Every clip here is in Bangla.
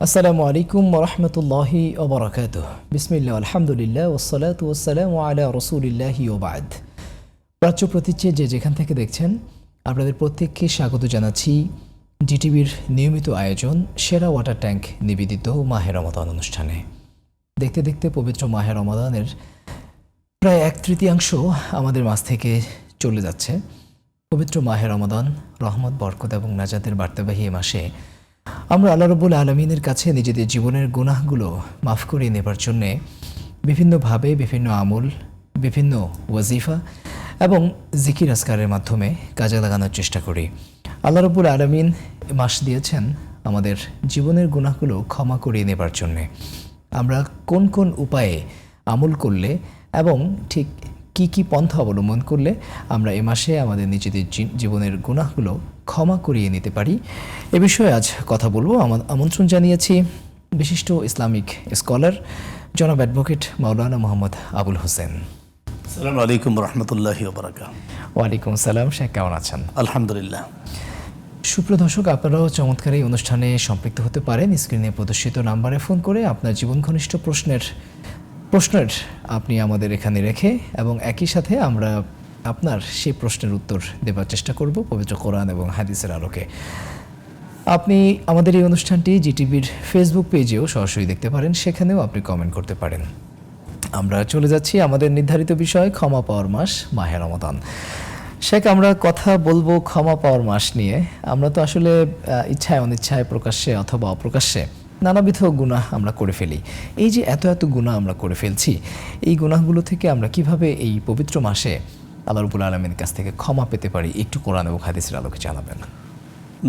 আসসালামু আলাইকুম ওরহমতুল্লাহি ওবরাকাতুহ। বিসমিল্লাহ, আলহামদুলিল্লাহ, ওয়াসসালাতু ওয়াসসালামু আলা রাসূলিল্লাহি ওয়া বা'দ। প্রাচ্য প্রতীচ্যে যে যেখান থেকে দেখছেন আপনাদের প্রত্যেককে স্বাগত জানাচ্ছি জিটিভির নিয়মিত আয়োজন সেরা ওয়াটার ট্যাঙ্ক নিবেদিত মাহে রমাদান অনুষ্ঠানে। দেখতে দেখতে পবিত্র মাহে রমাদানের প্রায় 1/3 আমাদের মাঝ থেকে চলে যাচ্ছে। পবিত্র মাহে রমাদান রহমত, বরকত এবং নাজাতের বার্তাবাহী এ মাসে আমরা আল্লাহ রাব্বুল আলামিনের কাছে নিজেদের জীবনের গুনাহগুলো মাফ করিয়ে নেবার জন্যে বিভিন্নভাবে বিভিন্ন আমল, বিভিন্ন ওয়াজিফা এবং জিকির আজকারের মাধ্যমে কাজে লাগানোর চেষ্টা করি। আল্লাহ রাব্বুল আলামিন মাস দিয়েছেন আমাদের জীবনের গুনাহগুলো ক্ষমা করিয়ে নেবার জন্যে। আমরা কোন কোন উপায়ে আমল করলে এবং ঠিক কি কি পন্থা অবলম্বন করলে আমরা এ মাসে আমাদের নিজেদের জীবনের গুনাহগুলো ক্ষমা করিয়ে নিতে পারি, এ বিষয়ে আজ কথা বলবো। আমন্ত্রণ জানিয়েছি বিশিষ্ট ইসলামিক স্কলার জনাব অ্যাডভোকেট মাওলানা মোহাম্মদ আবুল হোসেন। আসসালামু আলাইকুম রহমতুল্লাহি ওয়া বারাকাতুহু। ওয়ালাইকুম সালাম। শেখ, কেমন আছেন? আলহামদুলিল্লাহ। সুপ্রিয় দর্শক, আপনারাও চমৎকার এই অনুষ্ঠানে সম্পৃক্ত হতে পারেন। স্ক্রিনে প্রদর্শিত নাম্বারে ফোন করে আপনার জীবন ঘনিষ্ঠ প্রশ্নের আপনি আমাদের এখানে রেখে এবং একই সাথে আমরা আপনার সেই প্রশ্নের উত্তর দেবার চেষ্টা করব পবিত্র কোরআন এবং হাদিসের আলোকে। আপনি আমাদের এই অনুষ্ঠানটি জিটিভির ফেসবুক পেজেও সরাসরি দেখতে পারেন, সেখানেও আপনি কমেন্ট করতে পারেন। আমরা চলে যাচ্ছি আমাদের নির্ধারিত বিষয়, ক্ষমা পাওয়ার মাস মাহে রমাদান। শেখ, আমরা কথা বলবো ক্ষমা পাওয়ার মাস নিয়ে। আমরা তো আসলে ইচ্ছায় অনিচ্ছায়, প্রকাশ্যে অথবা অপ্রকাশ্যে নানাবিধ গুনাহ আমরা করে ফেলি। এই যে এত গুনাহ আমরা করে ফেলছি, এই গুনাহগুলো থেকে আমরা কিভাবে এই পবিত্র মাসে আল্লাহ রাব্বুল আলামিনের কাছ থেকে ক্ষমা পেতে পারি, একটু কোরআন এবং হাদিসের আলোকে জানাবেন।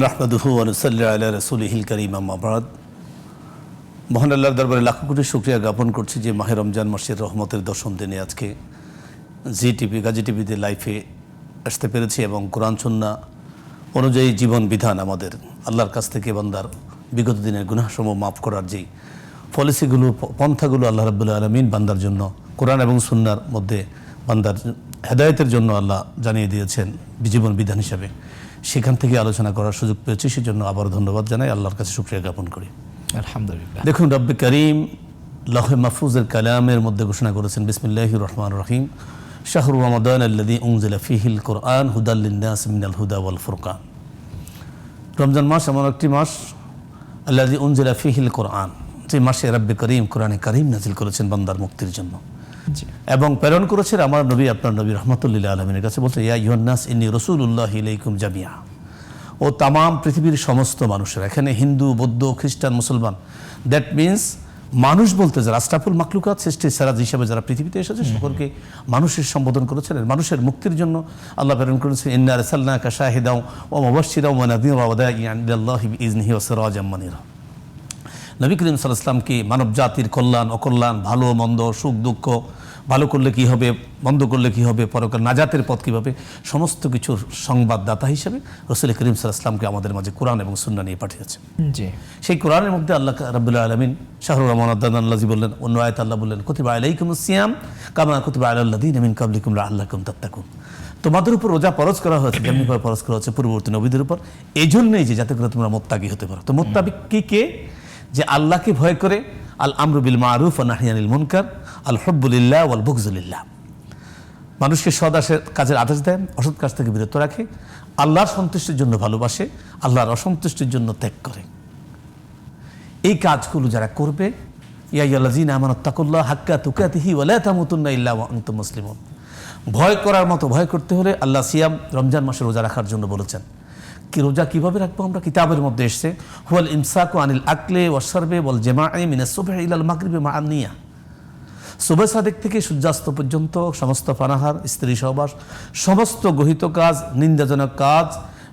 নাহমাদুহু ওয়া নুসাল্লি আলা রাসূলিহিল কারীম, আম্মা বা'দ। মহান আল্লাহর দরবারে লাখ কোটি শুকরিয়া জ্ঞাপন করছি যে মাহে রমজান মাসের রহমতের 10ম দিনে আজকে গাজী টিভিতে লাইভে আসতে পেরেছি এবং কোরআন সুন্নাহ অনুযায়ী জীবন বিধান আমাদের আল্লাহর কাছ থেকে বান্দার বিগত দিনের গুনাহসমূহ মাফ করার যেই পলিসিগুলো, পন্থাগুলো আল্লাহ রাব্বুল আলামিন বান্দার জন্য কোরআন এবং সুন্নাহর মধ্যে বান্দার হেদায়েতের জন্য আল্লাহ জানিয়ে দিয়েছেন জীবন বিধান হিসাবে, সেখান থেকে আলোচনা করার সুযোগ পেয়েছি। সেজন্য আবার ধন্যবাদ জানাই, আল্লাহর কাছে শুকরিয়া জ্ঞাপন করি। আলহামদুলিল্লাহ। দেখুন, রব্বে করিম লৌহে মাহফুজের কালামের মধ্যে ঘোষণা করেছেন, বিসমিল্লাহির রহমানির রহিম, শাহরু রমাদান আল্লাযী উনজিলা ফীহিল কুরআন হুদাল লিন-নাস মিনাল হুদা ওয়াল ফুরকান। রমজান মাস এমন একটি মাস, আল্লাযী উনজিলা ফীহিল কুরআন, যে মাসে রব্বে করিম কোরআনে কারীম নাজিল করেছেন বান্দার মুক্তির জন্য এবং প্রেরণ করেছেন আমার নবী, আপনার নবী রহমাতুল আলামিনের কাছে। বলছে, ইয়া আইয়ুহান নাস ইন্নী রাসূলুল্লাহি ইলাইকুম জামিআ। ও তামাম পৃথিবীর সমস্ত মানুষের, এখানে হিন্দু, বৌদ্ধ, খ্রিস্টান, মুসলমান, দ্যাট মিনস মানুষ বলতে যারা আশরাফুল মাখলুকাত, সৃষ্টির সেরা হিসাবে যারা পৃথিবীতে এসেছে সকলকে মানুষের সম্বোধন করেছেন। মানুষের মুক্তির জন্য আল্লাহ প্রেরণ করেছেন, ইন্না আরসালনাকা শাহিদাও ওয়া মুবাশশিরাও ওয়া নাযীরা ওয়া দাঈয়ান ইলাল্লাহি বিইজনিহি ওয়া সিরাজাম মুনীরা। নবী করিম সাল্লাল্লাহু আলাইহি ওয়াসাল্লামকে মানব জাতির কল্যাণ, অকল্যাণ, ভালো মন্দ, সুখ দুঃখ, ভালো করলে কি হবে, মন্দ করলে কি হবে, পরকাল নাজাতের পথ কীভাবে, সমস্ত কিছুর সংবাদদাতা হিসেবে রাসূল করিম সাল্লাল্লাহু আলাইহি ওয়াসাল্লামকে আমাদের মাঝে কোরআন এবং সুন্নাহ নিয়ে পাঠিয়েছেন। সেই কোরআনের মধ্যে আল্লাহ রাব্বুল আলামিন শাহরু রমাদান আল্লাযী বললেন, অন্য আয়াতে আল্লাহ বললেন, কুতিবা আলাইকুমুস সিয়াম কামা কুতিবা আলাল লাযীনা মিন ক্বাবলিকুম লাআল্লাকুম তাত্তাকুন। তোমাদের উপর রোজা ফরজ করা হয়েছে যেমনি ভাবে ফরজ করা হয়েছে পূর্ববর্তী নবীদের উপর, এই জন্যই যে যাতে করে তোমরা মুত্তাকি হতে পারো। তো মুত্তাকি কে? যে আল্লাহকে ভয় করে, আল আমরু বিল মারুফ ওয়া নাহয়ু আনিল মুনকার, আল হুব্বু লিল্লাহ ওয়াল বুগযু লিল্লাহ। মানুষকে সৎ কাজের আদেশ দেয়, অসৎ কাজ থেকে বিরত রাখে, আল্লাহর সন্তুষ্টির জন্য ভালোবাসে, আল্লাহর অসন্তুষ্টির জন্য ত্যাগ করে। এই কাজগুলো যারা করবে, ইয়া আইয়ুহাল্লাযীনা আমানুত্তাকুল্লাহ হাক্কা তুকাতিহি ওয়া লা তামুতুন্না ইল্লা ওয়া আনতুম মুসলিমুন। ভয় করার মতো ভয় করতে হলে আল্লাহ সিয়াম, রমজান মাসে রোজা রাখার জন্য বলেছেন। কি রোজা কিভাবে রাখবো? আমরা কিতাবের মধ্যে এসেছে, হুয়াল ইমসাকু আনিল আকলি ওয়াশ শারবি ওয়াল জামাঈ মিনাস সুবহি ইলাল মাগরিবি মা'আন নিয়া। সুবহ সাদেক থেকে সূর্যাস্ত পর্যন্ত সমস্ত পানাহার, স্ত্রী সহবাস, সমস্ত গহিত কাজ, নিন্দাজনক কাজ,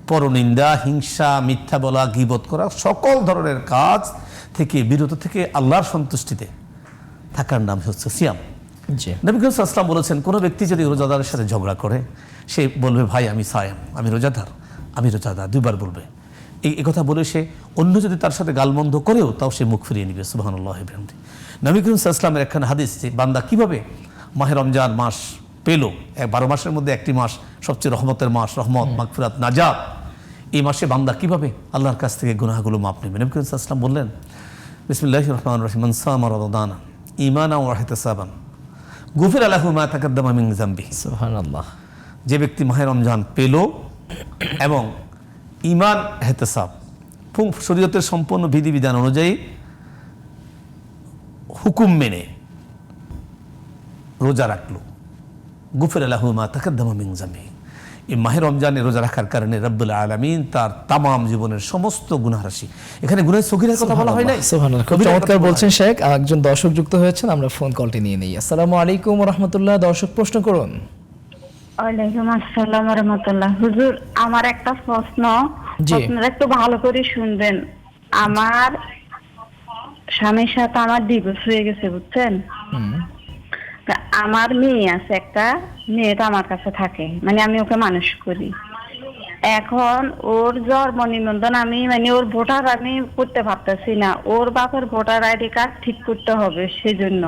পরনিন্দা, হিংসা, মিথ্যা বলা, গীবত করা, সকল ধরনের কাজ থেকে বিরত থেকে আল্লাহর সন্তুষ্টিতে থাকার নাম হচ্ছে সিয়াম। নবী করিম সাল্লাল্লাহু আলাইহি ওয়াসাল্লাম বলেছেন, কোনো ব্যক্তি যদি রোজাদারের সাথে ঝগড়া করে, সে বলবে, ভাই আমি সায়াম, আমি রোজাদার, আমি রোজাদার, দুইবার বলবে। এই কথা বলে সে অন্য যদি তার সাথে গালমন্দ করেও তাও সে মুখ ফিরিয়ে নিবে। সুবহানাল্লাহ। নবী করিম সাল্লাল্লাহু আলাইহি ওয়াসাল্লামের একখানা হাদিস, যে বান্দা কিভাবে মাহে রমজান মাস পেল, 12 মাসের মধ্যে একটি মাস সবচেয়ে রহমতের মাস, রহমত, মাগফিরাত, নাজাত। এই মাসে বান্দা কিভাবে আল্লাহর কাছ থেকে গুনাহগুলো মাপ নেবে। নবী করিম সাল্লাল্লাহু আলাইহি ওয়াসাল্লাম বললেন বিসমিল্লাহির রহমানির রহিম, মান সামা রমাদানা ঈমানান ওয়া ইহতিসাবান গুফিরা লাহু মা তাকাদ্দামা মিন যামবিহি। সুবহানাল্লাহ। যে ব্যক্তি মাহে রমজান পেল এবং ঈমান ইহতিসাব শরীয়তের সম্পূর্ণ বিধিবিধান অনুযায়ী হুকুম মেনে রোজা রাখলো, গুফিরা লাহু মা তাকাদ্দামা মিন যামবিহি। এই মাহে রমজানে রোজা রাখার কারণে রব্বুল আলামিন তার তামাম জীবনের সমস্ত গুনাহ রাশি, এখানে গুনাহ সগীরার কথা বলা হয় নাই, সুবহানাল্লাহ। খুব চমৎকার বলছেন শেখ। একজন দর্শক যুক্ত হয়েছেন, আমরা ফোন কলটি নিয়ে নেই। আসসালামু আলাইকুম ওয়া রাহমাতুল্লাহ। দর্শক প্রশ্ন করুন। ওয়ালাইকুম আসসালাম ওয়া রাহমাতুল্লাহ। হুজুর, আমার একটা প্রশ্ন, জি। আপনারা একটু ভালো করে শুনবেন। আমার স্বামীর সাথে আমার ডিভোর্স হয়ে গেছে, বুঝছেন? তা আমার মেয়ে আছে একটা, মেয়েটা আমার কাছে থাকে, মানে আমি ওকে মানুষ করি। এখন ওর জন্ম নিবন্ধন আমি মানে ওর ভোটার আমি করতে পারতেছি না, ওর বাপের ভোটার আইডি কার্ড ঠিক করতে হবে, সেজন্য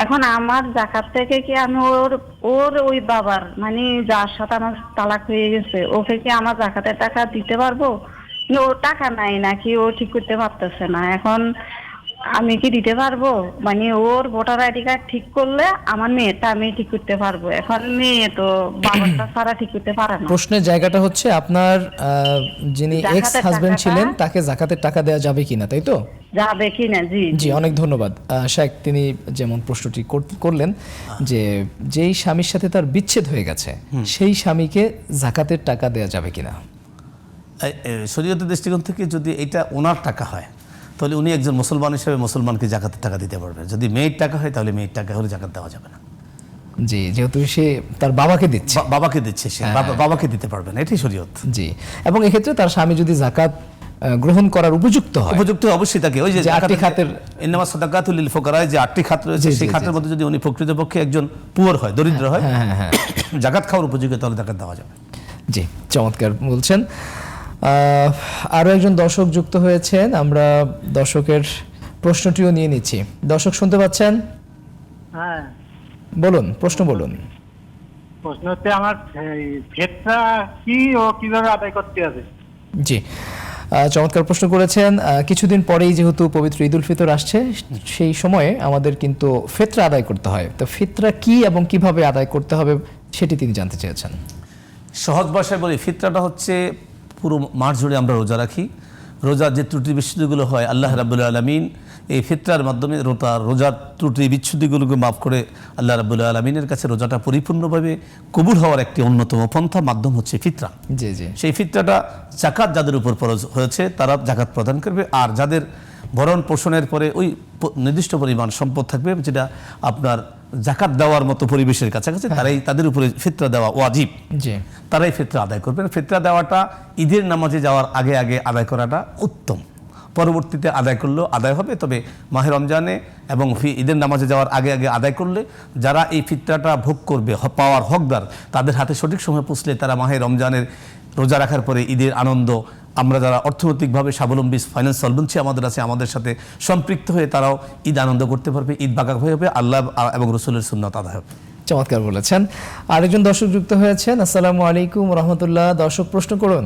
এখন আমার জাকাত থেকে কি আমি ওর ওই বাবার মানে যার সাথে আমার তালাক হয়ে গেছে ওকে কি আমার জাকাতের টাকা দিতে পারবো? না, ওর টাকা নাই নাকি ও ঠিক করতে পারতেছে না, এখন আমি কি দিতে পারবো? মানে ওর ভোটার আইডি কার্ড ঠিক করলে আমার মেয়েটা আমি ঠিক করতে পারবো, এখন মেয়ে তো বাবারটা ছাড়া ঠিক করতে পারে না। প্রশ্নের জায়গাটা হচ্ছে আপনার যিনি জাকাতের এক্স হাজবেন্ড টাকাটা- ছিলেন তাকে জাকাতের টাকা দেওয়া যাবে কিনা, তাই তো? যাবে কিনা? জি জি, অনেক ধন্যবাদ শেখ। তিনি যেমন প্রশ্নটি করলেন যে যেই স্বামীর সাথে তার বিচ্ছেদ হয়ে গেছে সেই স্বামীকে জাকাতের টাকা দেওয়া যাবে কিনা। শরীয়তের দৃষ্টিকোণ থেকে যদি এটা ওনার টাকা হয় তাহলে উনি একজন মুসলমান হিসেবে মুসলমানকে জাকাতের টাকা দিতে পারবেন। যদি মেয়ের টাকা হয় তাহলে মেয়ের টাকা হলে জাকাত দেওয়া যাবে না। জি, যেহেতু সে তার বাবাকে দিচ্ছে। বাবাকে দিচ্ছে, সে বাবাকে দিতে পারবে না, এটাই শরীয়ত। জি, এবং এক্ষেত্রে তার স্বামী যদি জাকাত গ্রহণ করার উপযুক্ত হয়, উপযুক্ত অবশ্যই তাকে, ওই যে যে আটটি খাতের ইন্নামা সাদাকাতুল লিল ফুকারা, যে আটটি খাত রয়েছে জি, সেই জি, খাতের জি। মধ্যে যদি উনি প্রকৃতপক্ষে একজন পুয়ার হয়, দরিদ্র হয়, হ্যাঁ। জাকাত খাওয়ার উপযোগী, তাহলে জাকাত দেওয়া যাবে। জি, চমৎকার বলছেন। আরো একজন দর্শক যুক্ত হয়েছেন, আমরা দর্শকের প্রশ্নটিও নিয়ে নিচ্ছি। দর্শক শুনতে পাচ্ছেন? হ্যাঁ, বলুন, প্রশ্ন বলুন। প্রশ্ন হচ্ছে আমার ফেতরা কি ও কিভাবে আদায় করতে হবে? জি, চমৎকার প্রশ্ন করেছেন। কিছুদিন পরেই যেহেতু পবিত্র ঈদ উল ফিতর আসছে, সেই সময়ে আমাদের কিন্তু ফিতরা আদায় করতে হয়। তো ফিতরা কি এবং কিভাবে আদায় করতে হবে সেটি তিনি জানতে চেয়েছেন। সহজ ভাষায় বলি, ফিতরাটা হচ্ছে পুরো মাস জুড়ে আমরা রোজা রাখি। রোজার যে ত্রুটি বিচ্ছুতিগুলো হয়, আল্লাহ রাব্বুল আলামিন এই ফিতরার মাধ্যমে রোজার ত্রুটি বিচ্ছুতিগুলোকে মাফ করে আল্লাহ রাব্বুল আলামিনের কাছে রোজাটা পরিপূর্ণভাবে কবুল হওয়ার একটি অন্যতম পন্থা মাধ্যম হচ্ছে ফিতরা। জি জি, সেই ফিতরাটা জাকাত যাদের উপর ফরজ হয়েছে তারা জাকাত প্রদান করবে, আর যাদের ভরণ পোষণের পরে ওই নির্দিষ্ট পরিমাণ সম্পদ থাকবে যেটা আপনার জাকাত দেওয়ার মতো পরিবেশের কাছাকাছি, তারাই তাদের উপরে ফিতরা দেওয়া ওয়াজিব, জি, তারাই ফিতরা আদায় করবেন। ফিতরা দেওয়াটা ঈদের নামাজে যাওয়ার আগে আগে আদায় করাটা উত্তম, পরবর্তীতে আদায় করলেও আদায় হবে। তবে মাহে রমজানে এবং ঈদের নামাজে যাওয়ার আগে আগে আদায় করলে যারা এই ফিতরাটা ভোগ করবে, পাওয়ার হকদার, তাদের হাতে সঠিক সময় পৌঁছলে তারা মাহে রমজানের রোজা রাখার পরে ঈদের আনন্দ, আমরা যারা অর্থনৈতিকভাবে স্বাবলম্বী, ফাইন্যান্স সলভেন্সি আমাদের আছে, আমাদের সাথে সম্পৃক্ত হয়ে তারাও ঈদ আনন্দ করতে পারবে, ঈদ বাঁকা হয়ে হবে, আল্লাহ এবং রসুলের সুন্নাত আদায় হবে। চমৎকার বলেছেন। আরেকজন দর্শক যুক্ত হয়েছেন। আসসালামু আলাইকুম রহমতুল্লাহ। দর্শক প্রশ্ন করুন।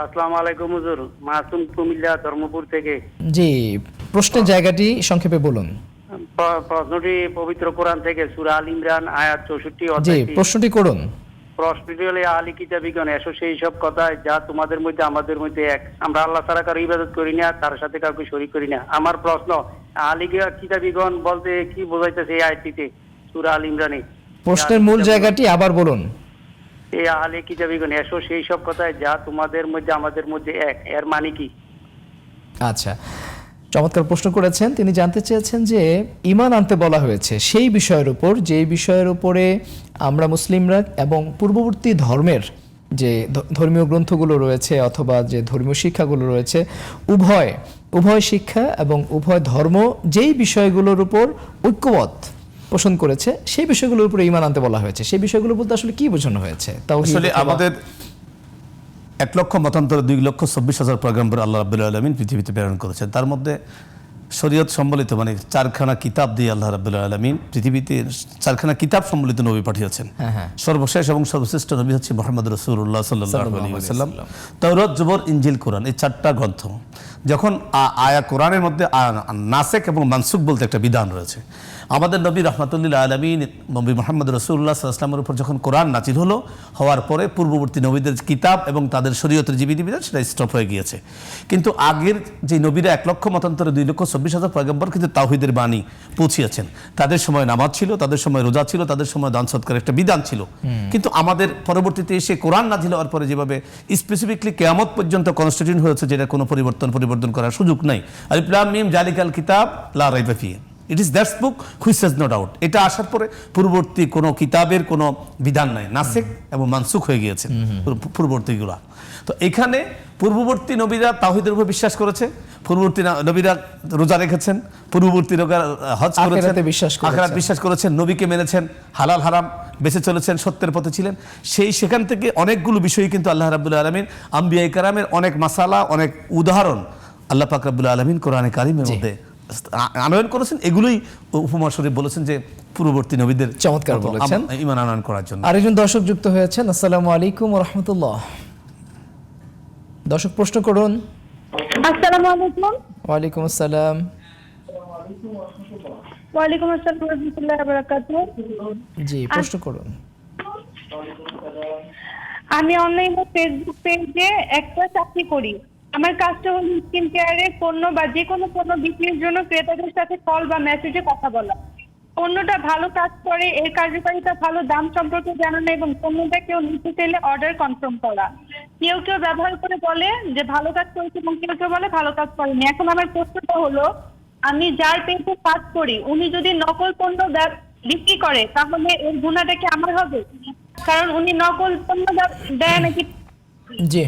আসসালামু আলাইকুম হুজুর, মাসুম কুমিল্লা ধর্মপুর থেকে। জি, প্রশ্নের জায়গাটি সংক্ষেপে বলুন। প্রশ্নটি পবিত্র কোরআন থেকে সূরা আল ইমরান আয়াত 64 জি, অধ্যায়। প্রশ্নটি করুন। প্রশ্নটি হলো, আহলি কিতাবীগণ এসো সেই সব কথায় যা তোমাদের মধ্যে আমাদের মধ্যে এক, আমরা আল্লাহ ছাড়া কারো ইবাদত করি না, তার সাথে কাউকে শরীক করি না। আমার প্রশ্ন, আহলি কিতাবীগণ বলতে কি বোঝাইতেছে এই আয়াতটিতে সূরা আল ইমরানে? প্রশ্নের মূল জায়গাটি আবার বলুন। এই আহলি কিতাবীগণ এসো সেই সব কথায় যা তোমাদের মধ্যে আমাদের মধ্যে এক, এর মানে কি? আচ্ছা, চমৎকার প্রশ্ন করেছেন। তিনি জানতে চেয়েছেন যে ঈমান আনতে বলা হয়েছে সেই বিষয়ের উপর, যেই বিষয়ের উপরে আমরা মুসলিমরা এবং পূর্ববর্তী ধর্মের যে ধর্মীয় গ্রন্থগুলো রয়েছে অথবা যে ধর্মীয় শিক্ষাগুলো রয়েছে, উভয় শিক্ষা এবং উভয় ধর্ম যেই বিষয়গুলোর উপর ঐক্যমত পোষণ করেছে সেই বিষয়গুলোর উপরে ঈমান আনতে বলা হয়েছে। সেই বিষয়গুলো বলতে আসলে কি বোঝানো হয়েছে? আসলে আমাদের 1 লক্ষ মতান্তরে 2,24,000 পয়গম্বর আল্লাহ রাব্বুল আলামিন পৃথিবীতে প্রেরণ করেছেন। তার মধ্যে শরীয়ত সম্বলিত মানে 4খানা কিতাব দিয়ে আল্লাহ রাব্বুল আলামিন পৃথিবীতে 4খানা কিতাব সম্বলিত নবী পাঠিয়েছেন। সর্বশেষ এবং সর্বশ্রেষ্ঠ নবী হচ্ছে মুহাম্মদ রাসূলুল্লাহ সাল্লাল্লাহু আলাইহি ওয়াসাল্লাম। তাওরাত, জবর, ইনজিল, কোরআন, এই 4টা গ্রন্থ যখন আয়া কোরআনের মধ্যে নাসেক এবং মানসুক বলতে একটা বিধান রয়েছে। আমাদের নবী রহমাতুল্লিল আলামিন নবী মুহাম্মদ রাসূলুল্লাহ সাল্লাল্লাহু আলাইহি ওয়াসাল্লামের উপর যখন কোরআন নাজিল হলো, হওয়ার পরে পূর্ববর্তী নবীদের কিতাব এবং তাদের শরীয়তের যে বিধিবিধান সেটা স্টপ হয়ে গিয়েছে। কিন্তু আগের যে নবীরা 1 লক্ষ মতান্তরে 2,24,000 পয়গম্বর কিন্তু তাওহীদের বাণী পৌঁছিয়েছেন। তাদের সময় নামাজ ছিল, তাদের সময় রোজা ছিল, তাদের সময় দান সদকার একটা বিধান ছিল। কিন্তু আমাদের পরবর্তীতে এসে কোরআন নাজিল হওয়ার পরে যেভাবে স্পেসিফিকলি কিয়ামত পর্যন্ত কনস্টিটিউট হয়েছে, যেটা কোনো পরিবর্তন করার সুযোগ নাই। আলিফ লাম মিম জালিকাল কিতাব লা রাইবা ফিহি, it is that's book which has no doubt. এটা আসার পরে পূর্ববর্তী কোনো কিতাবের কোনো বিধান নাই, নাসেক এবং মানসুখ হয়ে গিয়েছে পূর্ববর্তীগুলা। তো এখানে পূর্ববর্তী নবীরা তাওহীদের উপর বিশ্বাস করেছে, পূর্ববর্তী নবীরা রোজা রেখেছেন, পূর্ববর্তী নবীরা হজ করেছেন, আখিরাত বিশ্বাস করেছেন, নবীকে মেনেছেন, হালাল হারাম বেঁচে চলেছেন, সত্যের পথে ছিলেন। সেখান থেকে অনেকগুলো বিষয় কিন্তু আল্লাহ রাব্বুল আলামিন আম্বিয়া কেরামের অনেক মাসালা, অনেক উদাহরণ আল্লাহ পাক রাব্বুল আলামিন কোরআনে কারিমের মধ্যে আনয়ন করেছেন। এগুলোই উপমা শরীফ বলেছেন যে পূর্ববর্তী নবীদের চমৎকার বলেছেন ঈমান আনয়ন করার জন্য। আরেকজন দর্শক যুক্ত হয়েছেন। আসসালামু আলাইকুম ওয়া রাহমাতুল্লাহ। দর্শক প্রশ্ন করুন। আসসালামু আলাইকুম। ওয়ালাইকুম আসসালাম। ওয়ালাইকুম আসসালাম ওয়া রাহমাতুল্লাহি ওয়া বারাকাতুহু। জি, প্রশ্ন করুন। আমি অনলাইনে ফেসবুক পেজে একটা চাকরি করি। আমার কাজটা হলো স্কিন কেয়ারের পণ্য বা যে কোনো পণ্য বিক্রির জন্য ক্রেতাদের সাথে কল বা মেসেজে কথা বলা। পণ্যটা ভালো কাজ করে, এর কার্যকারিতা ভালো, দাম সম্পর্কে জানানো এবং পণ্যটা কেউ নিতে চাইলে অর্ডার কনফার্ম করা। কেউ কেউ ব্যবহার করে বলে যে ভালো কাজ করেছে এবং কেউ কেউ বলে ভালো কাজ করেনি। এখন আমার প্রশ্নটা হলো, আমি যার পেজে কাজ করি উনি যদি নকল পণ্য বিক্রি করে তাহলে এর গুণাটা কি আমার হবে? কারণ উনি নকল পণ্য দেয় নাকি জি,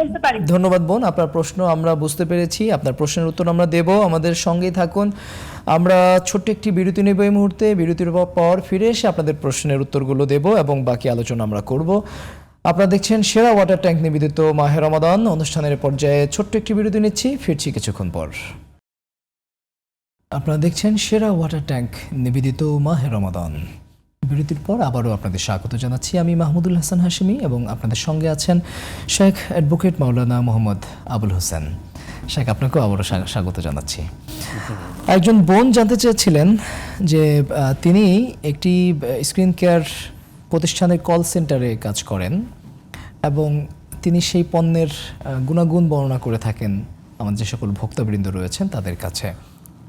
বলতে পারি। ধন্যবাদ বোন, আপনার প্রশ্ন আমরা বুঝতে পেরেছি। আপনার প্রশ্নের উত্তর আমরা দেব, আমাদের সঙ্গেই থাকুন। আমরা ছোট্ট একটি বিরতি নেব এই মুহূর্তে। বিরতির পর ফিরে এসে আপনাদের প্রশ্নের উত্তরগুলো দেব এবং বাকি আলোচনা আমরা করব। আপনারা দেখছেন সেরা ওয়াটার ট্যাঙ্ক নিবেদিত মাহে রমাদান অনুষ্ঠানের পর্যায়ে ছোট্ট একটি বিরতি নিচ্ছি, ফিরছি কিছুক্ষণ পর। আপনারা দেখছেন সেরা ওয়াটার ট্যাঙ্ক নিবেদিত মাহে রমাদান। বিরতির পর আবারও আপনাদের স্বাগত জানাচ্ছি। আমি মাহমুদুল হাসান হাশিমি এবং আপনাদের সঙ্গে আছেন শেখ অ্যাডভোকেট মাওলানা মোহাম্মদ আবুল হোসেন। শেখ, আপনাকেও আবারও স্বাগত জানাচ্ছি। একজন বোন জানতে চেয়েছিলেন যে তিনি একটি স্ক্রিন কেয়ার প্রতিষ্ঠানের কল সেন্টারে কাজ করেন এবং তিনি সেই পণ্যের গুণাগুণ বর্ণনা করে থাকেন আমাদের যে সকল ভোক্তাবৃন্দ রয়েছেন তাদের কাছে।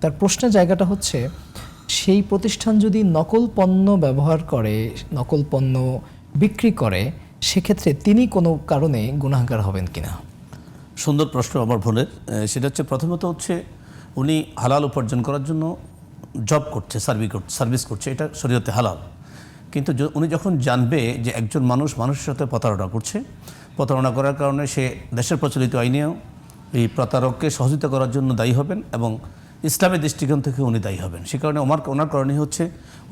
তার প্রশ্নের জায়গাটা হচ্ছে, সেই প্রতিষ্ঠান যদি নকল পণ্য ব্যবহার করে, নকল পণ্য বিক্রি করে, সেক্ষেত্রে তিনি কোনো কারণে গুনাহগার হবেন কিনা? সুন্দর প্রশ্ন আমার বোনের। সেটা হচ্ছে, প্রথমত হচ্ছে উনি হালাল উপার্জন করার জন্য জব করছে, সার্ভিস করছে, এটা শরীয়তে হালাল। কিন্তু উনি যখন জানবে যে একজন মানুষের সাথে প্রতারণা করছে, প্রতারণা করার কারণে সে দেশের প্রচলিত আইনেও এই প্রতারককে সহযোগিতা করার জন্য দায়ী হবেন এবং ইসলামের দৃষ্টিকোণ থেকে উনি দায়ী হবেন। সে কারণে ওনার করণীয় হচ্ছে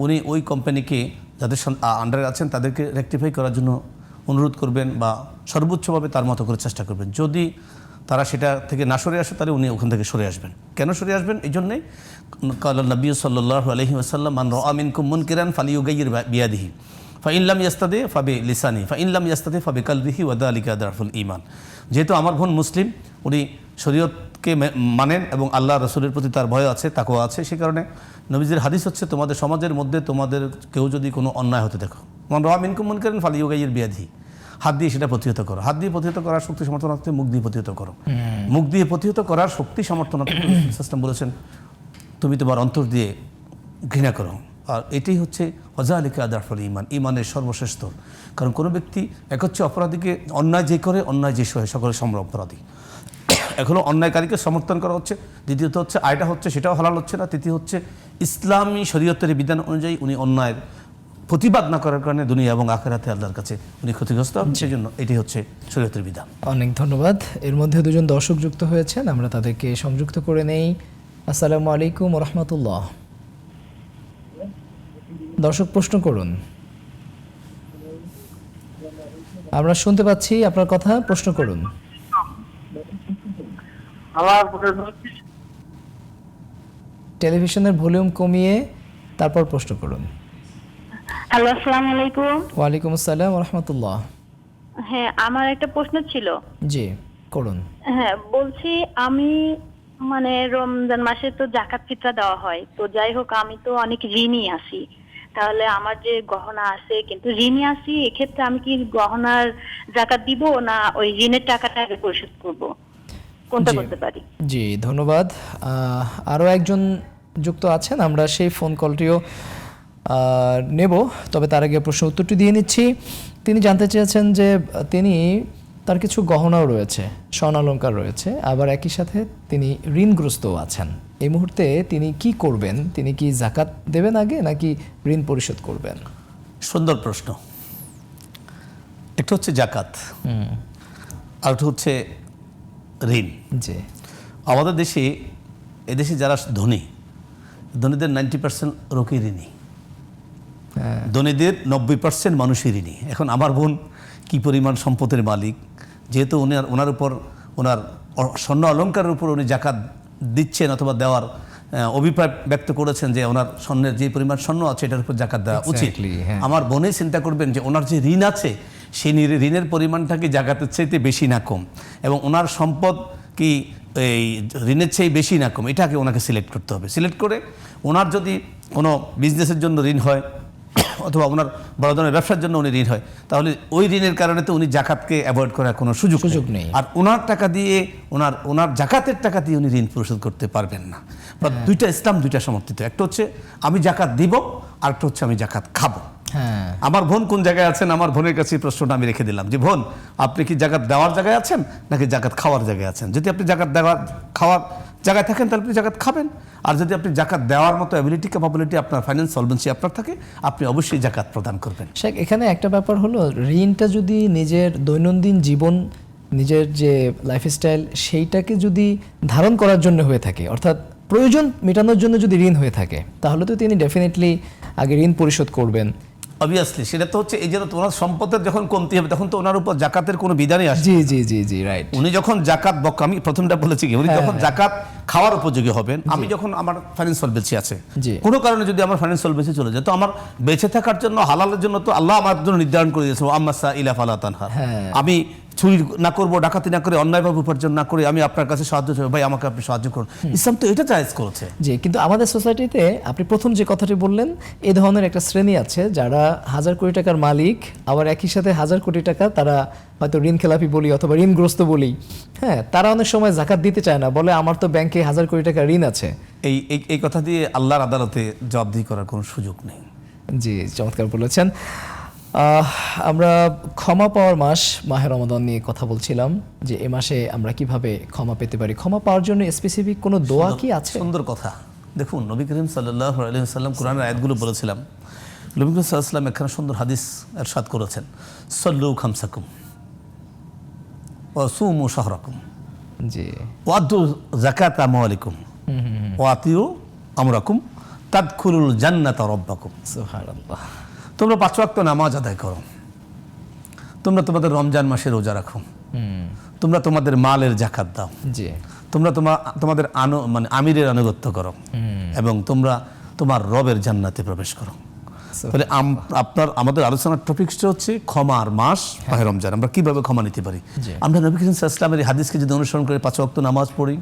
উনি ওই কোম্পানিকে যাদের আন্ডারে আছেন তাদেরকে রেকটিফাই করার জন্য অনুরোধ করবেন বা সর্বোচ্চভাবে তার মতো করে চেষ্টা করবেন। যদি তারা সেটা থেকে না সরে আসে তাহলে উনি ওখান থেকে সরে আসবেন। কেন সরে আসবেন? এই জন্যেই কাল নবী সাল্লাল্লাহু আলাইহি ওয়াসাল্লাম, মান রাআ মিনকুম মুনকিরান ফালিয়ুগাইয়ির বিয়াদিহি ফাইন লাম ইয়াস্তাতি ফাবি লিসানি ফাইন লাম ইয়াস্তাতি ফাবি কালবিহি ওয়া যালিকা দারফুল ঈমান। যেহেতু আমার বোন মুসলিম, উনি শরীয়তকে মানেন এবং আল্লাহ রসুলের প্রতি তার ভয় আছে, তাকওয়া আছে, সে কারণে নবীজির হাদিস হচ্ছে, তোমাদের সমাজের মধ্যে তোমাদের কেউ যদি কোনো অন্যায় হতে দেখো, মান রাআ মিনকুম মুনকিরান ফালিয়ুগাইয়ির বিয়াদিহি, হাত দিয়ে সেটা প্রতিহত করো। হাত দিয়ে প্রতিহত করার শক্তি সামর্থ্য না থাকতে মুখ দিয়ে প্রতিহত করো। মুখ দিয়ে প্রতিহত করার শক্তি সামর্থ্য না থাকতে ইসলাম বলেছেন তুমি তোমার অন্তর দিয়ে ঘৃণা করো। আর এটাই হচ্ছে ওয়াযালিকা আদারফুল ঈমান, ঈমানের সর্বশেষ স্তর। কারণ কোনো ব্যক্তি এক হচ্ছে অপরাধীকে অন্যায় যে করে, অন্যায় যে সহে সকলের সম্ভব অপরাধী, এখনও অন্যায়কারীকে সমর্থন করা হচ্ছে। দ্বিতীয়ত হচ্ছে আয়টা হচ্ছে সেটাও হালাল হচ্ছে না। তৃতীয় হচ্ছে ইসলামী শরীয়তের বিধান অনুযায়ী উনি অন্যায়ের প্রতিবাদ না করার কারণে দুনিয়া এবং আখিরাতে আল্লাহর কাছে উনি ক্ষতিগ্রস্ত হন। সেই জন্য এটি হচ্ছে শরীয়তের বিধান। অনেক ধন্যবাদ। এর মধ্যে দুজন দর্শক যুক্ত হয়েছেন, আমরা তাদেরকে সংযুক্ত করে নেই। আসসালামু আলাইকুম ওয়া রাহমাতুল্লাহ। দর্শক প্রশ্ন করুন। আমরা শুনতে পাচ্ছি আপনার কথা, প্রশ্ন করুন। টেলিভিশনের ভলিউম কমিয়ে তারপর প্রশ্ন করুন। হ্যালো, আসসালামু আলাইকুম। ওয়ালাইকুম আসসালাম ওয়া রাহমাতুল্লাহ। হ্যাঁ, আমার একটা প্রশ্ন ছিল। জি, করুন। হ্যাঁ, বলছি আমি মানে রমজান মাসে তো জাকাত ফিতরা দেওয়া হয়, তো যাই হোক আমি তো অনেক ঋণী আছি। তাহলে আমার যে গহনা আছে কিন্তু ঋণী আছি, এক্ষেত্রে আমি কি গহনার জাকাত দিব না ওই ঋণের টাকাটা আগে পরিশোধ করব, কোনটা জি। করতে পারি? জি, ধন্যবাদ। আরও একজন যুক্ত আছেন, আমরা সেই ফোন কলটিও নেব, তবে তার আগে প্রশ্ন উত্তরটি দিয়ে নিচ্ছি। তিনি জানতে চেয়েছেন যে তার কিছু গহনাও রয়েছে, স্বর্ণালঙ্কার রয়েছে, আবার একই সাথে তিনি ঋণগ্রস্তও আছেন। এই মুহূর্তে তিনি কি করবেন? তিনি কি জাকাত দেবেন আগে নাকি ঋণ পরিশোধ করবেন? সুন্দর প্রশ্ন। একটা হচ্ছে জাকাত, আর একটা হচ্ছে ঋণ। জি, আমাদের দেশে, এদেশে যারা ধনীদের 90% লোকই ঋণী, ধনীদের 90% মানুষই ঋণী। এখন আমার বোন কি পরিমাণ সম্পদের মালিক, যেহেতু ওনার উপর, ওনার স্বর্ণ অলঙ্কারের উপর উনি জাকাত দিচ্ছেন অথবা দেওয়ার অভিপ্রায় ব্যক্ত করেছেন যে ওনার স্বর্ণের যে পরিমাণ স্বর্ণ আছে এটার উপর জাকাত দেওয়া উচিত। হ্যাঁ। আমার বোনে চিন্তা করবেন যে ওনার যে ঋণ আছে সেই ঋণের পরিমাণটাকে জাকাতের চাইতে বেশি না কম, এবং ওনার সম্পদ কি এই ঋণের চেয়ে বেশি না কম, এটাকে ওনাকে সিলেক্ট করতে হবে। সিলেক্ট করে ওনার যদি কোনো বিজনেসের জন্য ঋণ হয় অথবা ওনার বড় ধরনের ব্যবসার জন্য উনি ঋণ হয়, তাহলে ওই ঋণের কারণে তো উনি জাকাতকে অ্যাভয়েড করার কোনো সুযোগ নেই। আর ওনার টাকা দিয়ে ওনার জাকাতের টাকা দিয়ে উনি ঋণ পরিশোধ করতে পারবেন না। বা দুইটা ইসলাম দুইটা সমর্থিত, একটা হচ্ছে আমি জাকাত দিব, আর একটা হচ্ছে আমি জাকাত খাবো। হ্যাঁ, আমার বোন কোন জায়গায় আছেন, আমার বোনের কাছে প্রশ্নটা আমি রেখে দিলাম যে বোন, আপনি কি জাকাত দেওয়ার জায়গায় আছেন নাকি জাকাত খাওয়ার জায়গায় আছেন? যদি আপনি জাকাত খাওয়ার জায়গায় থাকেন তাহলে আপনি জাকাত খাবেন, আর যদি আপনি জাকাত দেওয়ার মতো অ্যাবিলিটি ক্যাপাবিলিটি আপনার, ফাইন্যান্স সলভেন্সি আপনার থাকে, আপনি অবশ্যই জাকাত প্রদান করবেন। শেখ, এখানে একটা ব্যাপার হলো, ঋণটা যদি নিজের দৈনন্দিন জীবন, নিজের যে লাইফস্টাইল সেইটাকে যদি ধারণ করার জন্য হয়ে থাকে, অর্থাৎ প্রয়োজন মেটানোর জন্য যদি ঋণ হয়ে থাকে, তাহলে তো তিনি ডেফিনেটলি আগে ঋণ পরিশোধ করবেন। অবভিয়াসলি সেটা তো হচ্ছে এই জন্য ওনার সম্পদের যখন কমতি হবে তখন তো ওনার উপর জাকাতের কোনো বিধানই আসে। জি জি জি জি, রাইট। উনি যখন জাকাত আমি প্রথমটা বলেছি কি, উনি যখন জাকাত খাওয়ার উপযোগী হবেন, আমি যখন আমার ফাইন্যান্স সলভেন্সি আছে, জি। কোনো কারণে যদি আমার ফাইন্যান্স সলভেন্সি চলে যায়, তো আমার বেঁচে থাকার জন্য হালালের জন্য তো আল্লাহ আমার জন্য নির্ধারণ করে দিয়েছে, আম্মাসা ইলা ফালা তানহার। আমি চুরি না করবো, ডাকাতি না করে, অন্যায়ভাবে উপার্জন না করে আমি আপনার কাছে সাহায্য চাই, ভাই আমাকে আপনি সাহায্য করুন। ইসলাম তো এটা জায়েজ করেছে। জি, কিন্তু আমাদের সোসাইটিতে আপনি প্রথম যে কথাটি বললেন, এই ধরনের একটা শ্রেণী আছে যারা 1000 কোটি টাকার মালিক, আবার একই সাথে 1000 কোটি টাকা তারা হয়তো ঋণ খেলাপি বলি অথবা ঋণগ্রস্ত বলি। হ্যাঁ, তারা অনেক সময় জাকাত দিতে চায় না, বলে আমার তো ব্যাংকে 1000 কোটি টাকা ঋণ আছে। এই কথা দিয়ে আল্লাহর আদালতে জবাবদিহি করার কোনো সুযোগ নেই। জি, চমৎকার বলেছেন। আমরা ক্ষমা পাওয়ার মাস মাহে রমাদান নিয়ে কথা বলছিলাম, যে এ মাসে আমরা কিভাবে ক্ষমা পেতে পারি। ক্ষমা পাওয়ার জন্য স্পেসিফিক কোনো দোয়া কি আছে? সুন্দর কথা। দেখুন, নবী করিম সাল্লাল্লাহু আলাইহি ওয়াসাল্লাম কোরআনের আয়াতগুলো বলেছিলাম, নবী করিম সাল্লাল্লাহু আলাইহি ওয়াসাল্লাম একখানা সুন্দর হাদিস ইরশাদ করেছেন, সল্লু খামসাকুম ওয়া সুমু শাহরাকুম জি, ওয়াদু যাকাত আমওয়ালিকুম ওয়া আতিউ আমরাকুম তাদখুলুল জান্নাতা রাব্বাকুম। সুবহানাল্লাহ। তোমরা 5 ওয়াক্ত নামাজ আদায় করো, তোমরা তোমাদের রমজান মাসে রোজা রাখো, তোমরা তোমাদের মালের জাকাত দাও, জি, তোমরা তোমাদের আমিরের আনুগত্য করো, এবং তোমরা তোমার রবের জান্নাতে প্রবেশ করো। তাহলে আমাদের আলোচনার টপিকটা হচ্ছে ক্ষমার মাস মাহে রমজান। আমরা কিভাবে ক্ষমা নিতে পারি? আমরা নবী করিম সাল্লাল্লাহু আলাইহি ওয়াসাল্লামের এই হাদিসকে যদি অনুসরণ করে 5 ওয়াক্ত নামাজ পড়ি,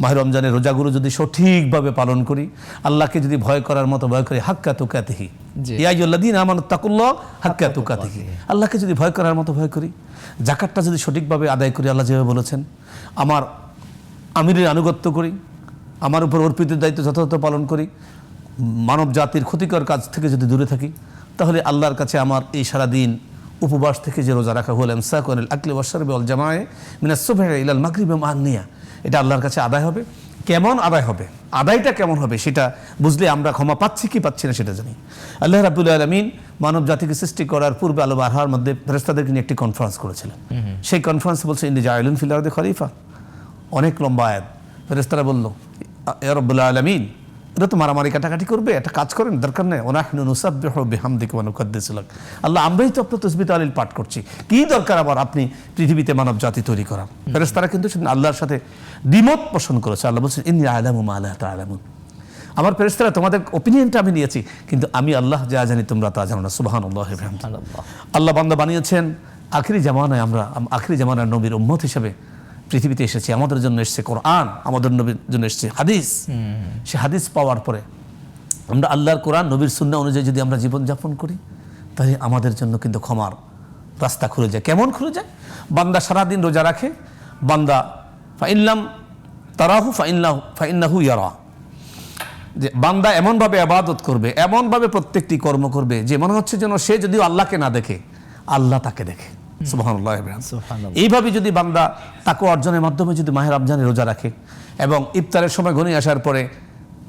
মাহে রমজানের রোজাগুলো যদি সঠিকভাবে পালন করি, আল্লাহকে যদি ভয় করার মতো ভয় করি, হাক্কা তুকাতিহি, ইয়া আইয়ুহাল্লাযীনা আমানুত্তাকুল্লাহ হাক্কা তুকাতিহি, আল্লাহকে যদি ভয় করার মতো ভয় করি, জাকাতটা যদি সঠিকভাবে আদায় করি, আল্লাহ যেভাবে বলেছেন, আমার আমিরের আনুগত্য করি, আমার উপর অর্পিত দায়িত্ব যথাযথ পালন করি, মানব জাতির ক্ষতিকর কাজ থেকে যদি দূরে থাকি, তাহলে আল্লাহর কাছে আমার এই সারাদিন উপবাস থেকে যে রোজা রাখা হল ইমসাকুল আকলি ওয়াশরাবি ওয়াল জামায়ে মিনাস সুবহি ইলাল মাগরিবি মা'আন-নিয়া, এটা আল্লাহর কাছে আদায় হবে। কেমন আদায় হবে, আদায়টা কেমন হবে সেটা বুঝলে আমরা ক্ষমা পাচ্ছি কি পাচ্ছি না সেটা জানি। আল্লাহ রাব্বুল আলামিন মানব জাতিকে সৃষ্টি করার পূর্বে আলো বারহার মধ্যে ফেরেশতাদেরকে নিয়ে একটি কনফারেন্স করেছিলেন। সেই কনফারেন্সে বলছে, ইন্নী জাইলুন ফিল আরদি খলিফা। অনেক লম্বা আয়াত। ফেরেশতারা বলল, ইয়া রাব্বুল আলামিন, এটা তো মারামারি কাটাকাটি করবে, একটা কাজ করেন, দরকার নেই। ওয়ানাহনু নুসাব্বিহু বিহামদিকা ওয়া নুকাদ্দিসু লাক। আল্লাহ, আমরাই তো আপনার তাসবিহ তাহলিল পাঠ করছি, কি দরকার আবার আপনি পৃথিবীতে মানব জাতি তৈরি করা? ফেরেশতারা কিন্তু আল্লাহর সাথে দ্বিমত পোষণ করেছে। আল্লাহ বলছেন, ইন্নী আ'লামু মা লা তা'লামুন। আমার ফেরেশতারা, তোমাদের ওপিনিয়নটা আমি নিয়েছি, কিন্তু আমি আল্লাহ যা জানি তোমরা তা জানো না। সুবহানাল্লাহি ওয়া বিহামদিহি। আল্লাহ বান্দা বানিয়েছেন আখিরি জামানায়, আমরা আখিরি জামানার নবীর উম্মত হিসেবে পৃথিবীতে এসেছে, আমাদের জন্য এসেছে কোরআন, আমাদের নবীর জন্য এসেছে হাদিস। সে হাদিস পাওয়ার পরে আমরা আল্লাহর কোরআন নবীর সুন্নাহ অনুযায়ী যদি আমরা জীবনযাপন করি, তাহলে আমাদের জন্য কিন্তু ক্ষমার রাস্তা খুলে যায়। কেমন খুলে যায়? বান্দা সারাদিন রোজা রাখে, বান্দা ফাইল্লাম তারাহু ফাইন্নাহু ইয়ারা, যে বান্দা এমনভাবে ইবাদত করবে, এমনভাবে প্রত্যেকটি কর্ম করবে যে মনে হচ্ছে যেন সে যদিও আল্লাহকে না দেখে, আল্লাহ তাকে দেখে। সুবহানাল্লাহ। সুবহানাল্লাহ। এইভাবে যদি বান্দা তাকওয়া অর্জনের মাধ্যমে যদি মাহে রমজানে রোজা রাখে এবং ইফতারের সময় ঘনিয়ে আসার পরে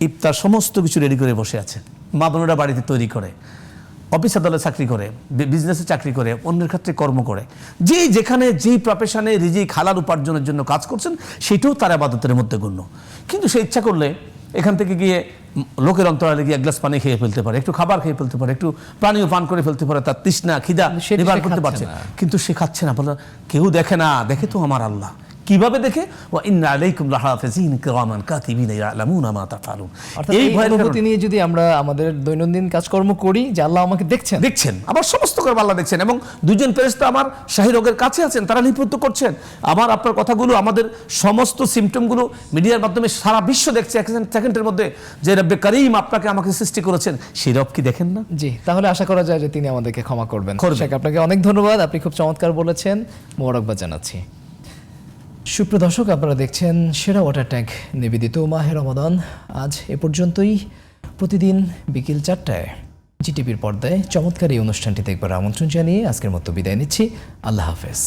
ইফতার সমস্ত কিছু রেডি করে বসে আছে, মা বোনেরা বাড়িতে তৈরি করে, অফিস আদালতে চাকরি করে, বিজনেসে চাকরি করে, অন্যের ক্ষেত্রে কর্ম করে, যেখানে যেই প্রফেশনে রিজিক হালাল উপার্জনের জন্য কাজ করছেন, সেটাও তার ইবাদতের মধ্যে গণ্য। কিন্তু সে ইচ্ছা করলে এখান থেকে গিয়ে লোকের অন্তরালে গিয়ে এক গ্লাস পানি খেয়ে ফেলতে পারে, একটু খাবার খেয়ে ফেলতে পারে, একটু পানীয় পান করে ফেলতে পারে, তার তৃষ্ণা খিদা সেটা নিবারণ সে করতে খাচ্ছে পারছে, না। কিন্তু সে খাচ্ছে না। বলে কেউ দেখে না, দেখে তো আমার আল্লাহ। কিভাবে দেখে? ওয়া ইন্না আলাইকুম লাহাফিজিন কিরামান কাতিবিনা ইয়ালামুনা মা তাফআলুন। অর্থাৎ এই এই ভয়ের অনুভূতি কারণে নিয়ে যদি আমরা আমাদের দৈনন্দিন কাজকর্ম করি যে আল্লাহ আমাকে দেখছেন, আবার সমস্ত কর্ম আল্লাহ দেখছেন, এবং দুইজন ফেরেশতা আমার শাহী রোগের কাছে আছেন, তারা লিপিবদ্ধ করছেন আমার আপনার কথাগুলো, আমাদের সমস্ত সিমটমগুলো মিডিয়ার মাধ্যমে সারা বিশ্ব দেখছে এক সেকেন্ডের মধ্যে, যে রব্বে করিম আপনাকে আমাকে সৃষ্টি করেছেন, সেই রব কি দেখেন না? জি, তাহলে আশা করা যায় যে তিনি আমাদেরকে ক্ষমা করবেন। করবেন। শেখ, আপনাকে অনেক ধন্যবাদ, আপনি খুব চমৎকার বলেছেন, মোবারকবাদ জানাচ্ছি। সুপ্রিয় দর্শক, আপনারা দেখছেন সেরা ওয়াটার ট্যাঙ্ক নিবেদিত মাহে রমাদান। আজ এ পর্যন্তই। প্রতিদিন বিকেল 4টায় জিটিভির পর্দায় চমৎকার এই অনুষ্ঠানটি দেখবার আমন্ত্রণ জানিয়ে আজকের মতো বিদায় নিচ্ছি। আল্লাহ হাফেজ।